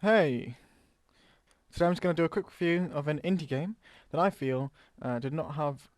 Hey! Today I'm just going to do a quick review of an indie game that I feel did not have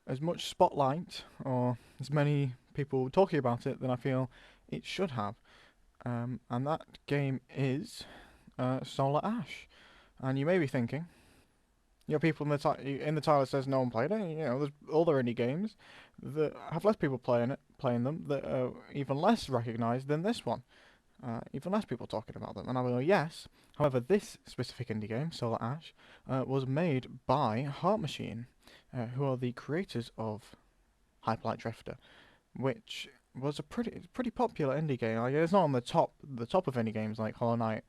as much spotlight or as many people talking about it than I feel it should have. And that game is Solar Ash. And you may be thinking, people in the title that says no one played it. There's other indie games that have less people playing them that are even less recognised than this one. Even less people talking about them. And I will go, yes. However, this specific indie game, Solar Ash, was made by Heart Machine, who are the creators of Hyperlight Drifter, which was a pretty popular indie game. Like, it's not on the top of indie games like Hollow Knight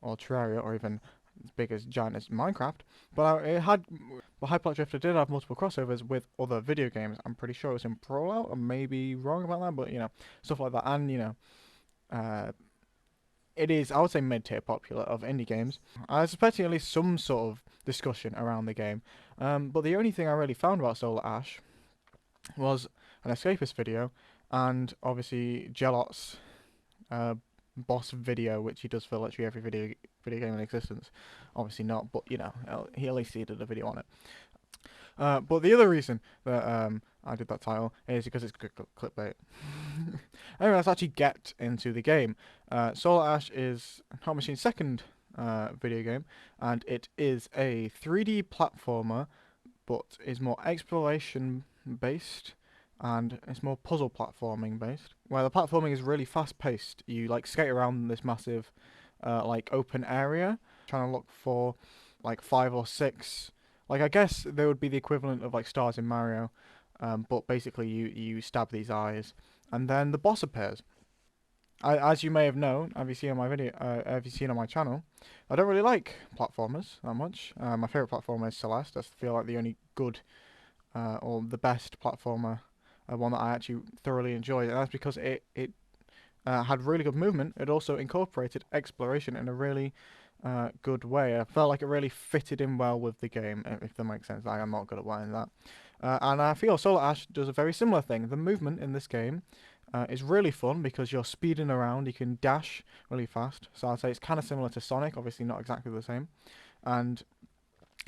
or Terraria or even as big as giant as Minecraft. But Hyperlight Drifter did have multiple crossovers with other video games. I'm pretty sure it was in Prolout. I may be wrong about that, but stuff like that. And it is, I would say, mid-tier popular of indie games. I was expecting at least some sort of discussion around the game, but the only thing I really found about Solar Ash was an Escapist video, and obviously Gelot's boss video, which he does for literally every video game in existence. Obviously not, but he at least did a video on it. But the other reason that I did that title is because it's clickbait. Anyway, let's actually get into the game. Solar Ash is Heart Machine's second video game, and it is a 3D platformer, but is more exploration based, and it's more puzzle platforming based. Where the platforming is really fast paced. You skate around this massive open area, trying to look for 5 or 6. I guess they would be the equivalent of stars in Mario, but basically you stab these eyes, and then the boss appears. As you may have known, have you seen on my video? Have you seen on my channel? I don't really like platformers that much. My favorite platformer is Celeste. I feel like the only good or the best platformer, one that I actually thoroughly enjoy, and that's because it had really good movement. It also incorporated exploration in a really good way. I felt like it really fitted in well with the game, if that makes sense. I'm not good at writing that. And I feel Solar Ash does a very similar thing. The movement in this game is really fun because you're speeding around. You can dash really fast. So I'd say it's kind of similar to Sonic, obviously not exactly the same. And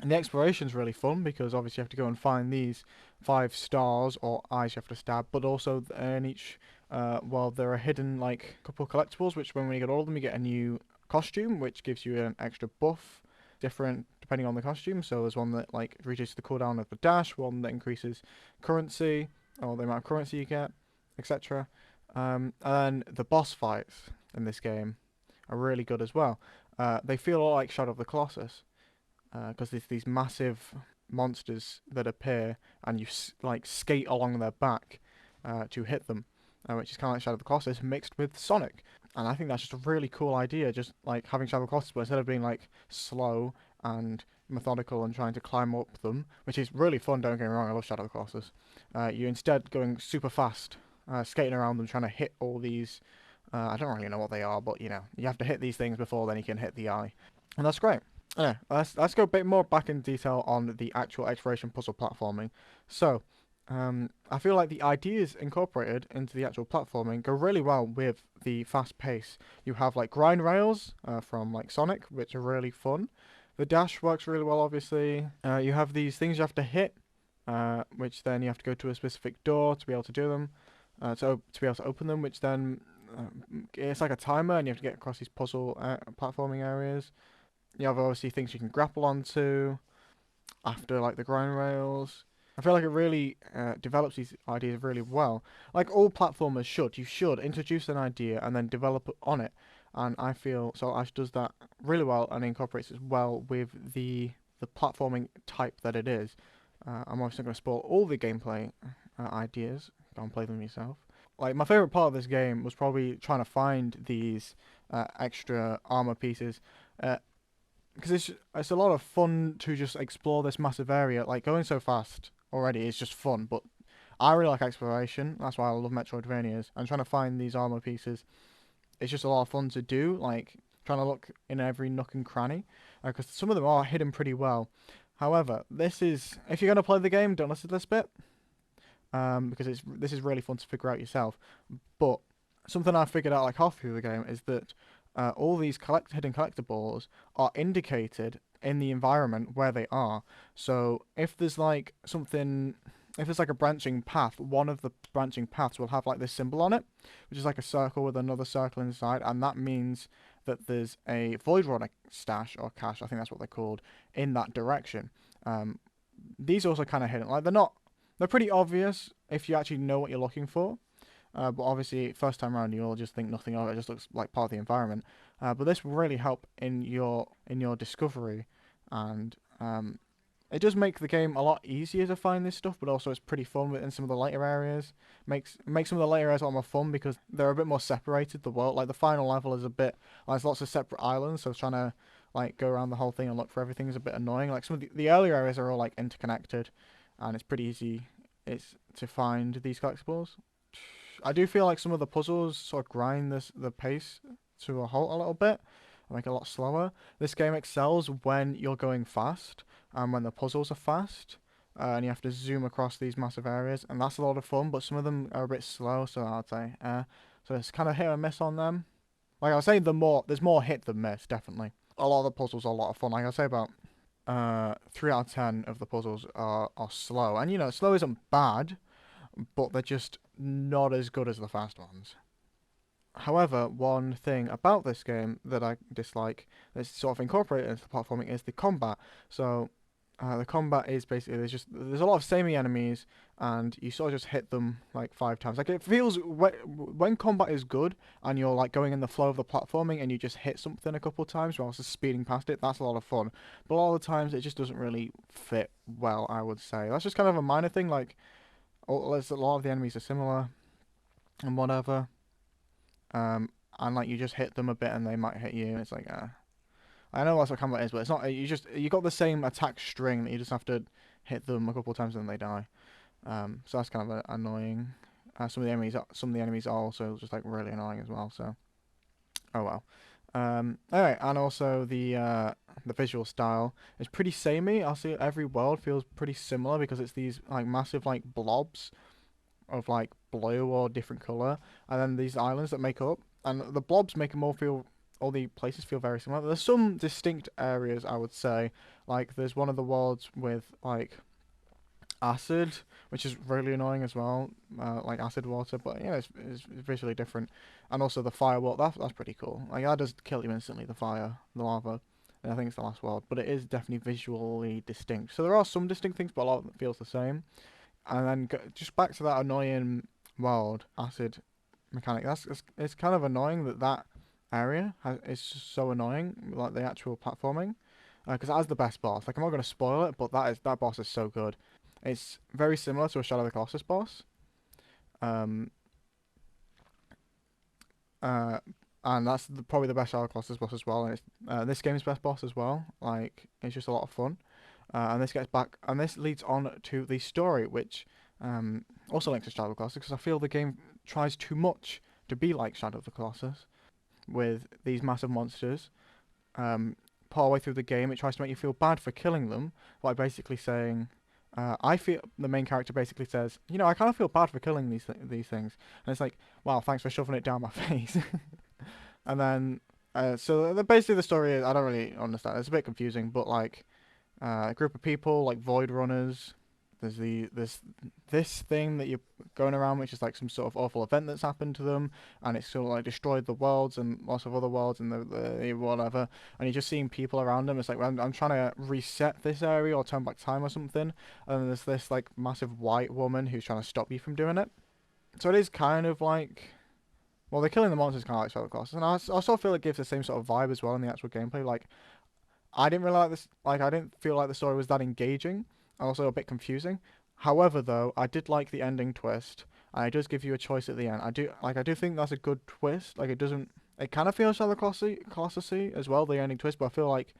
the exploration is really fun because obviously you have to go and find these 5 stars or eyes you have to stab, but also in each, there are hidden couple of collectibles, which when you get all of them, you get a new costume, which gives you an extra buff, different depending on the costume. So there's one that reduces the cooldown of the dash, one that increases currency or the amount of currency you get, etc. And the boss fights in this game are really good as well. They feel a lot like Shadow of the Colossus because there's these massive monsters that appear, and you skate along their back to hit them, which is kind of like Shadow of the Colossus mixed with Sonic. And I think that's just a really cool idea, just having Shadow of the Colossus, but instead of being slow and methodical and trying to climb up them, which is really fun, don't get me wrong, I love Shadow of the Colossus, you're instead going super fast, skating around them, trying to hit all these, I don't really know what they are, but you have to hit these things before then you can hit the eye. And that's great. Yeah, let's go a bit more back in detail on the actual exploration puzzle platforming. So, I feel like the ideas incorporated into the actual platforming go really well with the fast pace. You have grind rails from Sonic, which are really fun. The dash works really well, obviously. You have these things you have to hit, which then you have to go to a specific door to be able to do them, to be able to open them, which then it's like a timer, and you have to get across these puzzle platforming areas. You have obviously things you can grapple onto after the grind rails. I feel like it really develops these ideas really well. Like all platformers should. You should introduce an idea and then develop on it. And I feel Solar Ash does that really well and incorporates it well with the platforming type that it is. I'm obviously going to spoil all the gameplay ideas. Go and play them yourself. My favourite part of this game was probably trying to find these extra armor pieces. Because it's a lot of fun to just explore this massive area. Going so fast already is just fun, but I really like exploration. That's why I love Metroidvanias. And trying to find these armor pieces, it's just a lot of fun to do. Trying to look in every nook and cranny, because some of them are hidden pretty well. However, if you're going to play the game, don't listen to this bit, because this is really fun to figure out yourself. But something I figured out halfway through the game is that all these hidden collectibles are indicated in the environment where they are. So if there's like something, if there's like a branching path, one of the branching paths will have like this symbol on it, which is like a circle with another circle inside, and that means that there's a Void Runner stash or cache, I think that's what they're called, in that direction. These also kind of hidden, like they're pretty obvious if you actually know what you're looking for. But obviously, first time around, you'll just think nothing of it. It just looks like part of the environment. But this will really help in your discovery, and it does make the game a lot easier to find this stuff. But also, it's pretty fun in some of the later areas. Makes some of the later areas a lot more fun because they're a bit more separated. The world, like the final level, is a bit like there's lots of separate islands. So trying to like go around the whole thing and look for everything is a bit annoying. Like some of the earlier areas are all like interconnected, and it's pretty easy. It's to find these collectibles. I do feel like some of the puzzles sort of grind the pace to a halt a little bit, make it a lot slower. This game excels when you're going fast and when the puzzles are fast, and you have to zoom across these massive areas, and that's a lot of fun. But some of them are a bit slow, so I'd say, so it's kind of hit or miss on them. Like I was saying, there's more hit than miss, definitely. A lot of the puzzles are a lot of fun. Like I say, about 3 out of 10 of the puzzles are slow, and you know, slow isn't bad, but they're just not as good as the fast ones. However, one thing about this game that I dislike that's sort of incorporated into the platforming is the combat. So the combat is basically there's a lot of samey enemies, and you sort of just hit them like 5 times. Like it feels when combat is good and you're like going in the flow of the platforming and you just hit something a couple of times while just speeding past it. That's a lot of fun. But a lot of the times it just doesn't really fit well, I would say. That's just kind of a minor thing. Like a lot of the enemies are similar and whatever. And like you just hit them a bit and they might hit you. And it's like, I know that's what combat is, but it's not. You got the same attack string that you just have to hit them a couple of times and they die. So that's kind of annoying. Some of the enemies are also just like really annoying as well. So, oh well. Alright, and also the visual style is pretty samey. I'll say every world feels pretty similar because it's these like massive like blobs of like blue or different color, and then these islands that make up, and the blobs make them all the places feel very similar. There's some distinct areas, I would say, like there's one of the worlds with like acid, which is really annoying as well, like acid water, but you know it's visually different, and also the fire world. That's pretty cool. Like that does kill you instantly. The lava. And I think it's the last world, but it is definitely visually distinct. So there are some distinct things, but a lot of it feels the same. And then just back to that annoying world acid mechanic. It's kind of annoying that area is just so annoying, like the actual platforming, because that is the best boss. Like I'm not going to spoil it, but that boss is so good. It's very similar to a Shadow of the Colossus boss, um, and that's probably the best Shadow of the Colossus boss as well. And it's this game's best boss as well. Like it's just a lot of fun. And this leads on to the story, which also links to Shadow of the Colossus, because I feel the game tries too much to be like Shadow of the Colossus, with these massive monsters. Part of the way through the game, it tries to make you feel bad for killing them by basically saying, the main character basically says, you know, I kind of feel bad for killing these things, and it's like, wow, thanks for shoving it down my face. And then, basically the story is, I don't really understand. It's a bit confusing, but like. A group of people like void runners. There's this thing that you're going around, which is like some sort of awful event that's happened to them, and it's sort of like destroyed the worlds and lots of other worlds and the whatever. And you're just seeing people around them. It's like I'm trying to reset this area or turn back time or something. And then there's this like massive white woman who's trying to stop you from doing it. So it is kind of like. Well, they're killing the monsters kind of like Shadow of the Colossus, and I also feel it gives the same sort of vibe as well in the actual gameplay. Like, I didn't really like this. Like, I didn't feel like the story was that engaging. Also a bit confusing. However, though, I did like the ending twist, and it does give you a choice at the end. I do think that's a good twist. Like, it doesn't. It kind of feels Shadow Colossus as well, the ending twist, but I feel like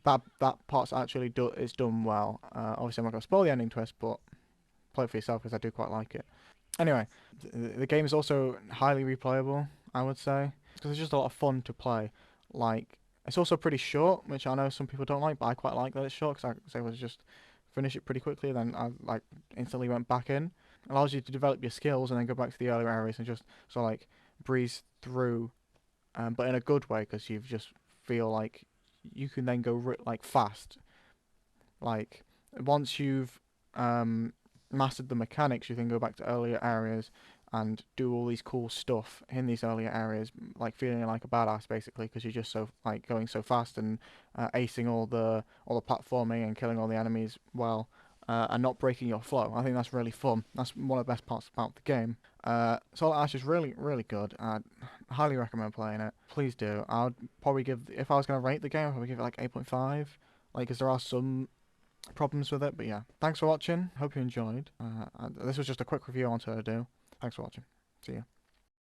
that part's actually is done well. Obviously, I'm not gonna spoil the ending twist, but play it for yourself because I do quite like it. Anyway, the game is also highly replayable, I would say, because it's just a lot of fun to play. Like. It's also pretty short, which I know some people don't like, but I quite like that it's short because I was just finish it pretty quickly. Then I like instantly went back in. It allows you to develop your skills and then go back to the earlier areas and just sort of like breeze through but in a good way because you just feel like you can then go like fast. Like once you've mastered the mechanics, you can go back to earlier areas and do all these cool stuff in these earlier areas, like feeling like a badass basically, because you're just so like going so fast and acing all the platforming and killing all the enemies well, and not breaking your flow. I think that's really fun. That's one of the best parts about the game. Solar Ash is really really good. I highly recommend playing it. Please do. I'd probably give, if I was gonna rate the game, I'd probably give it like 8.5. Like, because there are some problems with it. But yeah, thanks for watching. Hope you enjoyed. This was just a quick review I wanted to do. Thanks for watching. See ya.